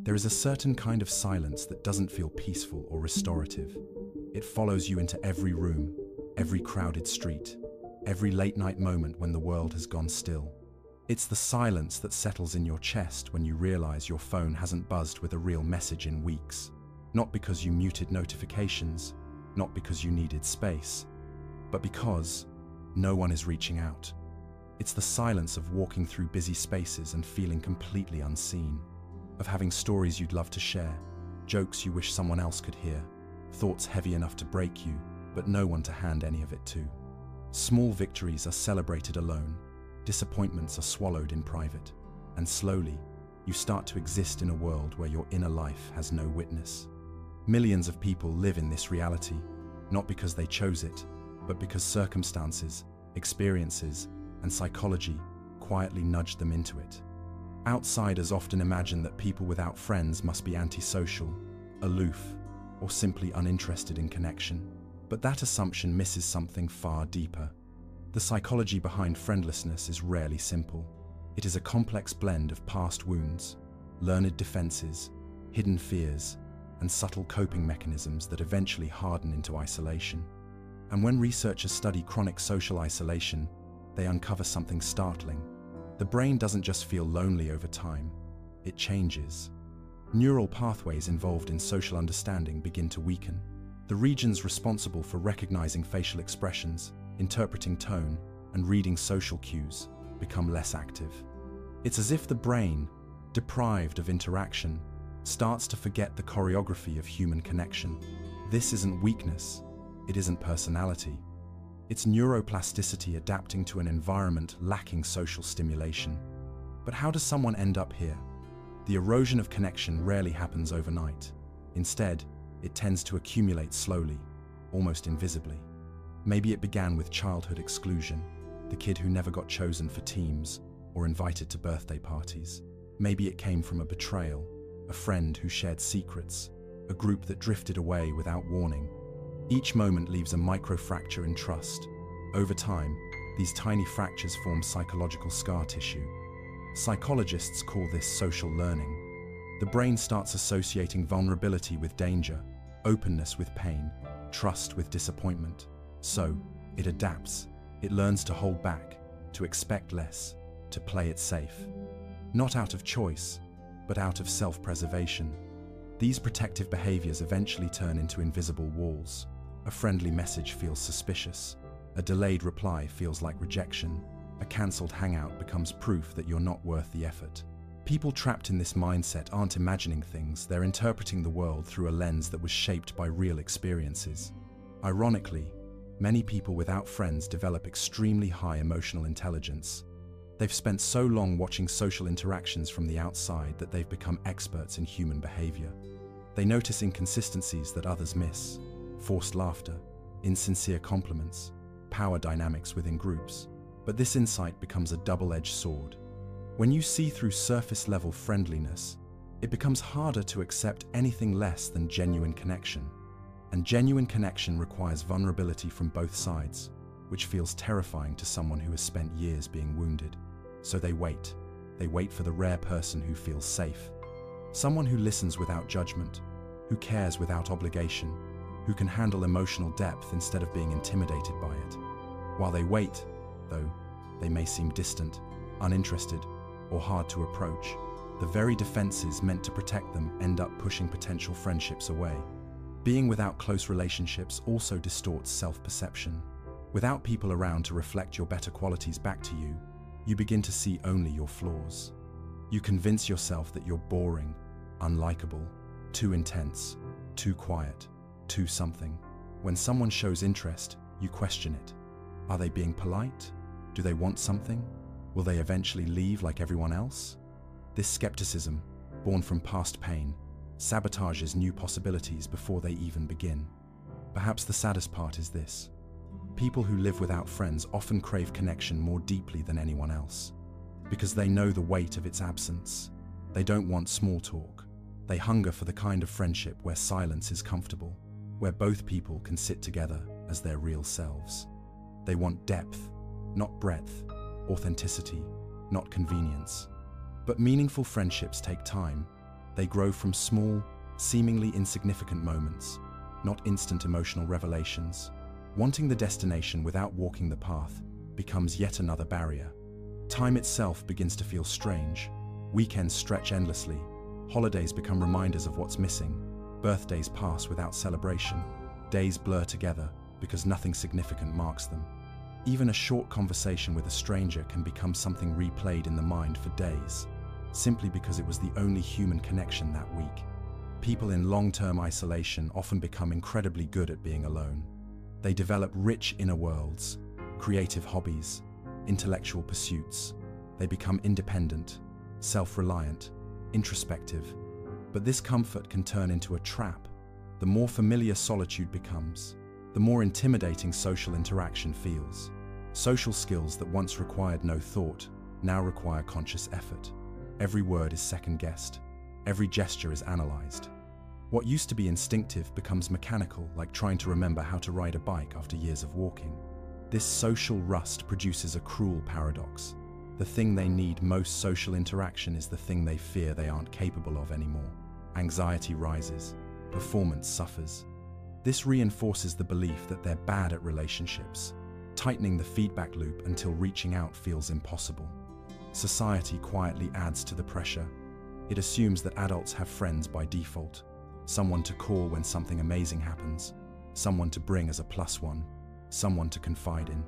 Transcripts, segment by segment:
There is a certain kind of silence that doesn't feel peaceful or restorative. It follows you into every room, every crowded street, every late-night moment when the world has gone still. It's the silence that settles in your chest when you realize your phone hasn't buzzed with a real message in weeks. Not because you muted notifications, not because you needed space, but because no one is reaching out. It's the silence of walking through busy spaces and feeling completely unseen, of having stories you'd love to share, jokes you wish someone else could hear, thoughts heavy enough to break you, but no one to hand any of it to. Small victories are celebrated alone, disappointments are swallowed in private, and slowly, you start to exist in a world where your inner life has no witness. Millions of people live in this reality, not because they chose it, but because circumstances, experiences, and psychology quietly nudged them into it. Outsiders often imagine that people without friends must be antisocial, aloof, or simply uninterested in connection. But that assumption misses something far deeper. The psychology behind friendlessness is rarely simple. It is a complex blend of past wounds, learned defenses, hidden fears, and subtle coping mechanisms that eventually harden into isolation. And when researchers study chronic social isolation, they uncover something startling. The brain doesn't just feel lonely over time, it changes. Neural pathways involved in social understanding begin to weaken. The regions responsible for recognizing facial expressions, interpreting tone, and reading social cues become less active. It's as if the brain, deprived of interaction, starts to forget the choreography of human connection. This isn't weakness, it isn't personality. It's neuroplasticity adapting to an environment lacking social stimulation. But how does someone end up here? The erosion of connection rarely happens overnight. Instead, it tends to accumulate slowly, almost invisibly. Maybe it began with childhood exclusion, the kid who never got chosen for teams or invited to birthday parties. Maybe it came from a betrayal, a friend who shared secrets, a group that drifted away without warning. Each moment leaves a microfracture in trust. Over time, these tiny fractures form psychological scar tissue. Psychologists call this social learning. The brain starts associating vulnerability with danger, openness with pain, trust with disappointment. So, it adapts. It learns to hold back, to expect less, to play it safe. Not out of choice, but out of self-preservation. These protective behaviors eventually turn into invisible walls. A friendly message feels suspicious. A delayed reply feels like rejection. A cancelled hangout becomes proof that you're not worth the effort. People trapped in this mindset aren't imagining things, they're interpreting the world through a lens that was shaped by real experiences. Ironically, many people without friends develop extremely high emotional intelligence. They've spent so long watching social interactions from the outside that they've become experts in human behavior. They notice inconsistencies that others miss, forced laughter, insincere compliments, power dynamics within groups. But this insight becomes a double-edged sword. When you see through surface-level friendliness, it becomes harder to accept anything less than genuine connection. And genuine connection requires vulnerability from both sides, which feels terrifying to someone who has spent years being wounded. So they wait. They wait for the rare person who feels safe. Someone who listens without judgment, who cares without obligation, who can handle emotional depth instead of being intimidated by it. While they wait, though, they may seem distant, uninterested, or hard to approach. The very defenses meant to protect them end up pushing potential friendships away. Being without close relationships also distorts self-perception. Without people around to reflect your better qualities back to you, you begin to see only your flaws. You convince yourself that you're boring, unlikable, too intense, too quiet, too something. When someone shows interest, you question it. Are they being polite? Do they want something? Will they eventually leave like everyone else? This skepticism, born from past pain, sabotages new possibilities before they even begin. Perhaps the saddest part is this. People who live without friends often crave connection more deeply than anyone else, because they know the weight of its absence. They don't want small talk. They hunger for the kind of friendship where silence is comfortable, where both people can sit together as their real selves. They want depth, not breadth, authenticity, not convenience. But meaningful friendships take time. They grow from small, seemingly insignificant moments, not instant emotional revelations. Wanting the destination without walking the path becomes yet another barrier. Time itself begins to feel strange. Weekends stretch endlessly. Holidays become reminders of what's missing. Birthdays pass without celebration. Days blur together because nothing significant marks them. Even a short conversation with a stranger can become something replayed in the mind for days, simply because it was the only human connection that week. People in long-term isolation often become incredibly good at being alone. They develop rich inner worlds, creative hobbies, intellectual pursuits. They become independent, self-reliant, introspective. But this comfort can turn into a trap. The more familiar solitude becomes, the more intimidating social interaction feels. Social skills that once required no thought now require conscious effort. Every word is second-guessed. Every gesture is analyzed. What used to be instinctive becomes mechanical, like trying to remember how to ride a bike after years of walking. This social rust produces a cruel paradox. The thing they need most, social interaction, is the thing they fear they aren't capable of anymore. Anxiety rises. Performance suffers. This reinforces the belief that they're bad at relationships, tightening the feedback loop until reaching out feels impossible. Society quietly adds to the pressure. It assumes that adults have friends by default, someone to call when something amazing happens, someone to bring as a plus one, someone to confide in.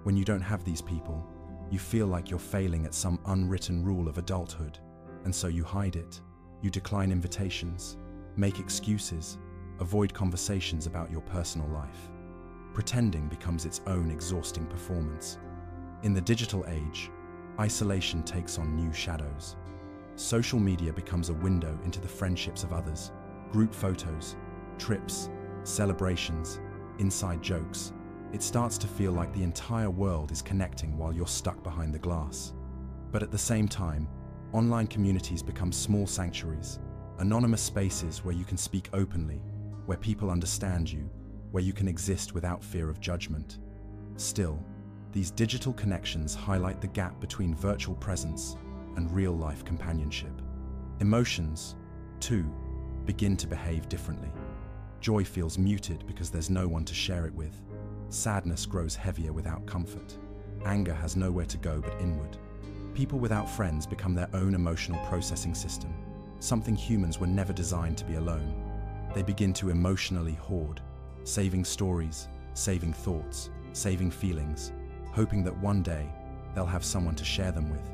When you don't have these people, you feel like you're failing at some unwritten rule of adulthood, and so you hide it. You decline invitations, make excuses, avoid conversations about your personal life. Pretending becomes its own exhausting performance. In the digital age, isolation takes on new shadows. Social media becomes a window into the friendships of others. Group photos, trips, celebrations, inside jokes. It starts to feel like the entire world is connecting while you're stuck behind the glass. But at the same time, online communities become small sanctuaries, anonymous spaces where you can speak openly, where people understand you, where you can exist without fear of judgment. Still, these digital connections highlight the gap between virtual presence and real-life companionship. Emotions, too, begin to behave differently. Joy feels muted because there's no one to share it with. Sadness grows heavier without comfort. Anger has nowhere to go but inward. People without friends become their own emotional processing system, something humans were never designed to be alone. They begin to emotionally hoard, saving stories, saving thoughts, saving feelings, hoping that one day they'll have someone to share them with.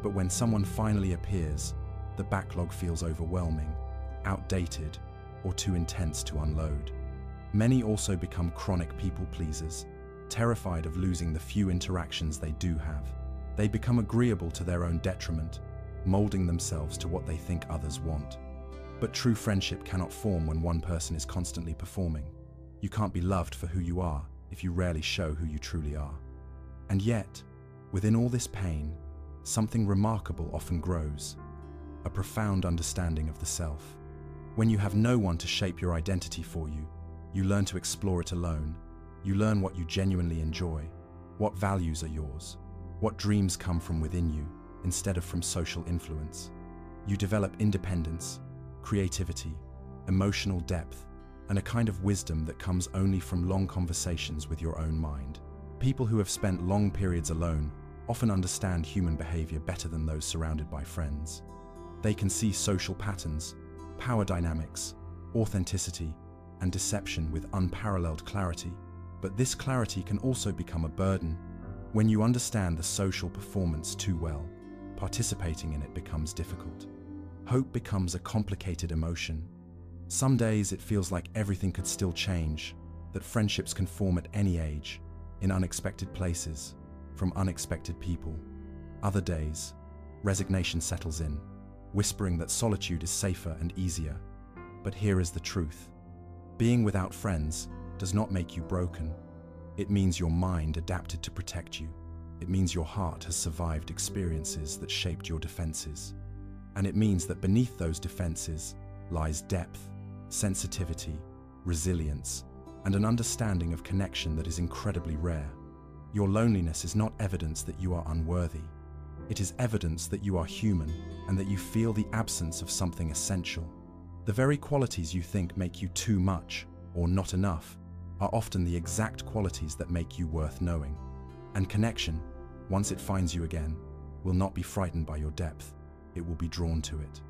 But when someone finally appears, the backlog feels overwhelming, outdated, or too intense to unload. Many also become chronic people pleasers, terrified of losing the few interactions they do have. They become agreeable to their own detriment, molding themselves to what they think others want. But true friendship cannot form when one person is constantly performing. You can't be loved for who you are if you rarely show who you truly are. And yet, within all this pain, something remarkable often grows, a profound understanding of the self. When you have no one to shape your identity for you, you learn to explore it alone. You learn what you genuinely enjoy, what values are yours, what dreams come from within you instead of from social influence. You develop independence, creativity, emotional depth, and a kind of wisdom that comes only from long conversations with your own mind. People who have spent long periods alone often understand human behavior better than those surrounded by friends. They can see social patterns, power dynamics, authenticity, and deception with unparalleled clarity. But this clarity can also become a burden. When you understand the social performance too well, participating in it becomes difficult. Hope becomes a complicated emotion. Some days it feels like everything could still change, that friendships can form at any age, in unexpected places, from unexpected people. Other days, resignation settles in, whispering that solitude is safer and easier. But here is the truth. Being without friends does not make you broken. It means your mind adapted to protect you. It means your heart has survived experiences that shaped your defenses. And it means that beneath those defenses lies depth, sensitivity, resilience, and an understanding of connection that is incredibly rare. Your loneliness is not evidence that you are unworthy. It is evidence that you are human and that you feel the absence of something essential. The very qualities you think make you too much or not enough are often the exact qualities that make you worth knowing. And connection, once it finds you again, will not be frightened by your depth. It will be drawn to it.